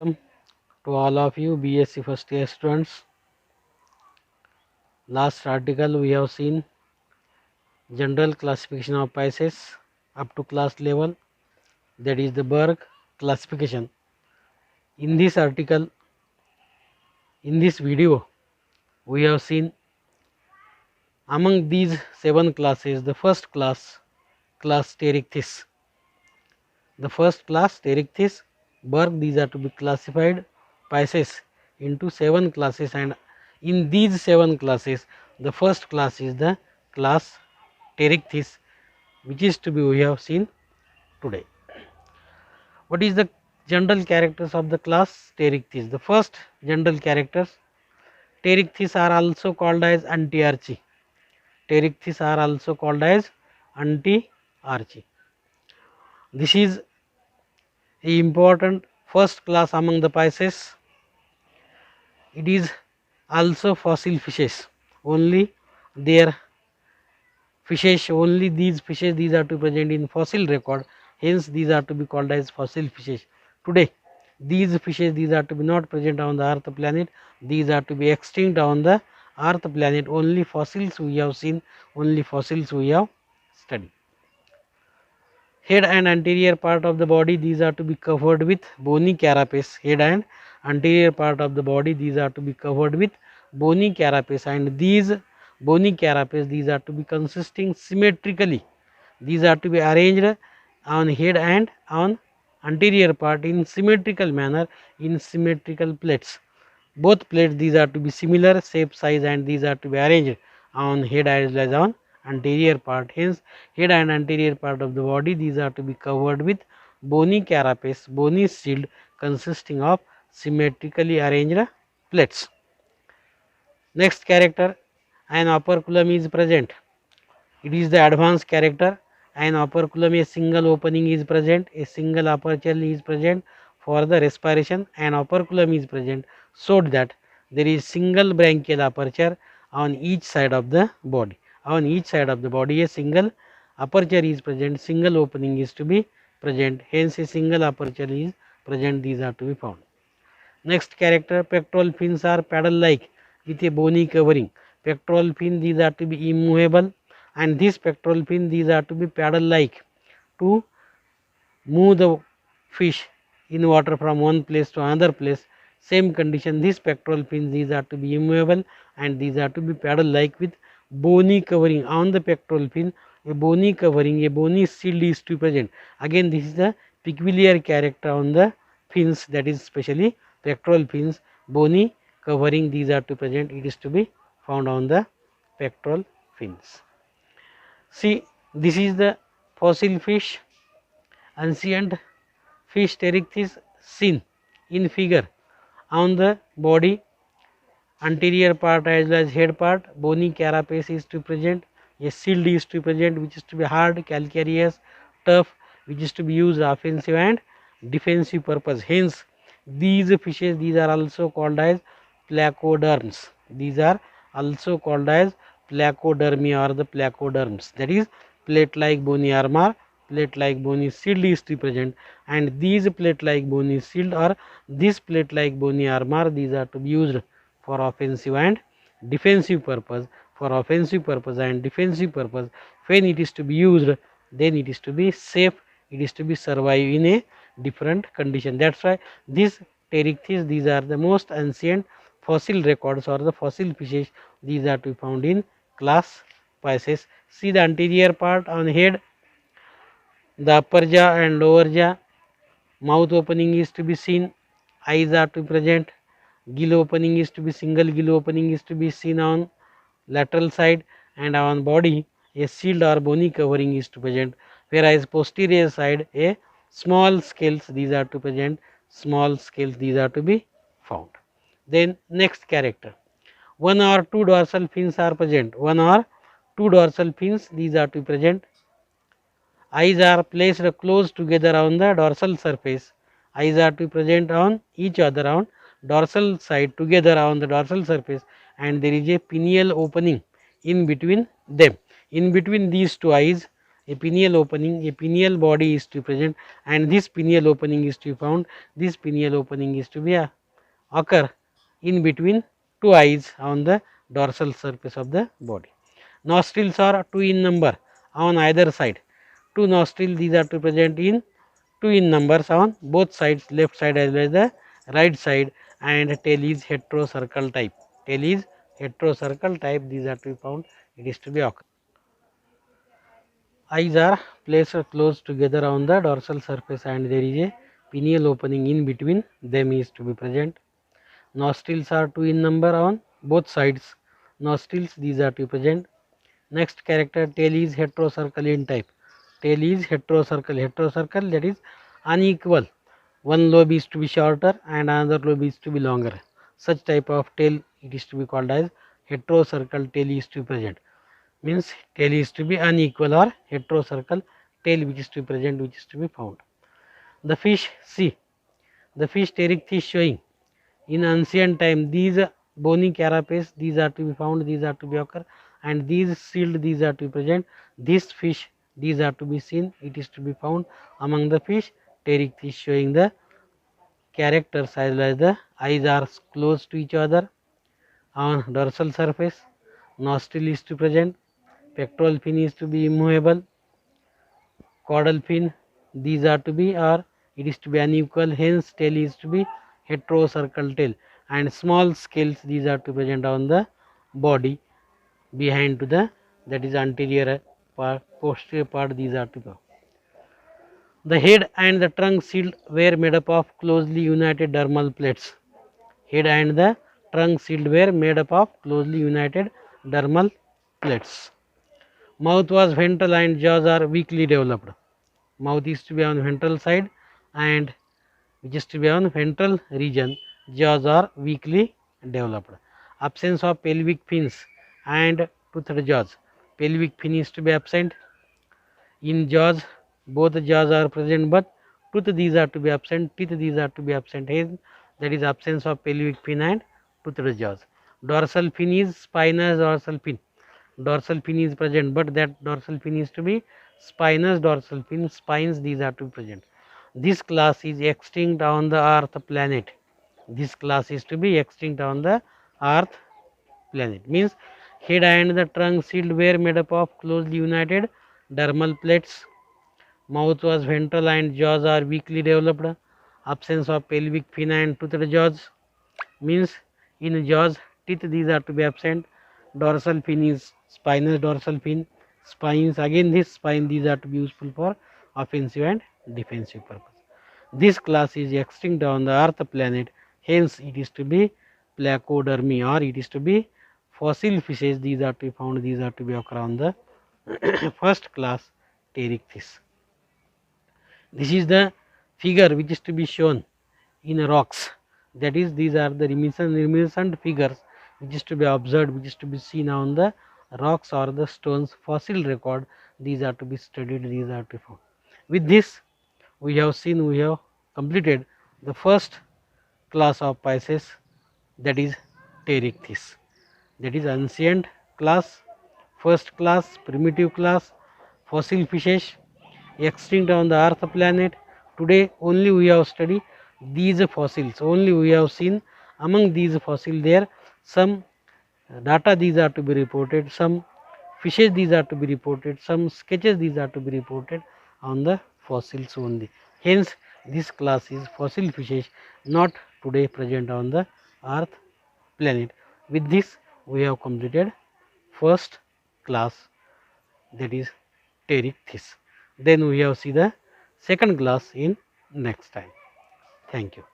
Welcome to all of you BSc first year students. Last article we have seen general classification of Pisces up to class level, that is the Berg classification. In this article, in this video, we have seen among these 7 classes the first class Pterichthys. The first class Pterichthys, Berg, these are to be classified Pisces into 7 classes, and in these 7 classes the first class is the class Pterichthys, which is to be we have seen today. What is the general characters of the class Pterichthys? The first general characters, Pterichthys are also called as antiarchy. Pterichthys are also called as antiarchy. This is a important first class among the Pisces. It is also fossil fishes. Only their fishes, only these fishes, these are to be present in fossil record, hence these are to be called as fossil fishes. Today these fishes, these are to be not present on the earth planet, these are to be extinct on the earth planet. Only fossils we have seen, only fossils we have studied. Head and anterior part of the body, these are to be covered with bony carapace. Head and anterior part of the body, these are to be covered with bony carapace, and these bony carapace, these are to be consisting symmetrically. These are to be arranged on head and on anterior part in symmetrical manner, in symmetrical plates. Both plates, these are to be similar shape, size, and these are to be arranged on head as well as on anterior part. Hence head and anterior part of the body, these are to be covered with bony carapace, bony shield consisting of symmetrically arranged plates. Next character, an operculum is present. It is the advanced character. An operculum, a single opening is present, a single aperture is present for the respiration. An operculum is present so that there is single branchial aperture on each side of the body. On each side of the body a single aperture is present, single opening is to be present, hence a single aperture is present, these are to be found. Next character, pectoral fins are paddle like with a bony covering. Pectoral fin, these are to be immovable, and this pectoral fin, these are to be paddle like to move the fish in water from one place to another place. Same condition, this pectoral fins, these are to be immovable and these are to be paddle like with bony covering. On the pectoral fin, a bony covering, a bony shield is to be present. Again this is the peculiar character on the fins, that is specially pectoral fins, bony covering, these are to present, it is to be found on the pectoral fins. See, this is the fossil fish, ancient fish Pterichthys seen in figure. On the body, anterior part as well as head part, bony carapace is to present, a shield is to present which is to be hard, calcareous, tough, which is to be used offensive and defensive purpose. Hence these fishes, these are also called as placoderms. These are also called as placodermi or the placoderms, that is plate like bony armor, plate like bony shield is to present, and these plate like bony shield or this plate like bony armor, these are to be used for offensive and defensive purpose. For offensive purpose and defensive purpose, when it is to be used, then it is to be safe, it is to be survive in a different condition. That's why these Pterichthys, these are the most ancient fossil records or the fossil fishes, these are to be found in class Pisces. See the anterior part on head, the upper jaw and lower jaw, mouth opening is to be seen, eyes are to be present, gill opening is to be single gill opening is to be seen on lateral side, and on body a shield or bony covering is to present, whereas posterior side a small scales, these are to present, small scales, these are to be found. Then next character, one or two dorsal fins are present, one or two dorsal fins, these are to be present. Eyes are placed close together on the dorsal surface. Eyes are to be present on each other on dorsal side together on the dorsal surface, and there is a pineal opening in between them. In between these two eyes, a pineal opening, a pineal body is to be present, and this pineal opening is to be found. This pineal opening is to be occur in between two eyes on the dorsal surface of the body. Nostrils are 2 in number on either side. 2 nostrils, these are to present in 2 in numbers on both sides, left side as well as the right side, and tail is heterocircle type. Tail is heterocircle type, these are to be found, it is to be occur. Eyes are placed close together on the dorsal surface and there is a pineal opening in between them is to be present. Nostrils are 2 in number on both sides. Nostrils, these are to be present. Next character, tail is heterocircle in type. Tail is heterocircle. Heterocircle, that is unequal. One lobe is to be shorter and another lobe is to be longer. Such type of tail, it is to be called as heterocircle tail is to be present. Means tail is to be unequal or heterocircle tail which is to be present, which is to be found. The fish, see, the fish pteryx showing in ancient time, these bony carapace, these are to be found, these are to be occur, and these sealed, these are to be present. This fish, these are to be seen, it is to be found among the fish. Pteryx showing the characters as well as the eyes are close to each other on dorsal surface. Nostril is to present, pectoral fin is to be immovable, caudal fin, these are to be, or it is to be unequal, hence tail is to be heterocircle tail, and small scales, these are to present on the body behind to the, that is anterior part, posterior part, these are to go. The head and the trunk shield were made up of closely united dermal plates. Head and the trunk shield were made up of closely united dermal plates. Mouth was ventral and jaws are weakly developed. Mouth is to be on ventral side and which is to be on ventral region, jaws are weakly developed. Absence of pelvic fins and toothed jaws. Pelvic fin is to be absent. In jaws, both jaws are present, but tooth, these are to be absent, teeth, these are to be absent. Hence, that is absence of pelvic fin and toothed jaws. Dorsal fin is spinous dorsal fin. Dorsal fin is present, but that dorsal fin is to be spinous dorsal fin. Spines, these are to be present. This class is extinct on the earth planet. This class is to be extinct on the earth planet. Means head and the trunk shield were made up of closely united dermal plates. Mouth was ventral and jaws are weakly developed. Absence of pelvic fin and toothed jaws. Means in jaws, teeth, these are to be absent. Dorsal fin is spinous dorsal fin. Spines, again this spine, these are to be useful for offensive and defensive purpose. This class is extinct on the earth planet, hence it is to be placodermy, or it is to be fossil fishes, these are to be found, these are to be occur on the first class Pterychtis. This is the figure which is to be shown in rocks, that is, these are the reminiscent figures which is to be observed, which is to be seen on the rocks or the stones fossil record, these are to be studied, these are to be found. With this, we have seen, we have completed the first class of Pisces, that is Pterychtis, that is ancient class, first class, primitive class, fossil fishes, extinct on the earth planet. Today only we have studied these fossils, only we have seen among these fossils there some data, these are to be reported, some fishes, these are to be reported, some sketches, these are to be reported on the fossils only. Hence, this class is fossil fishes, not today present on the earth planet. With this, we have completed first class, that is Pterychtis. Then we have see the second class in next time. Thank you.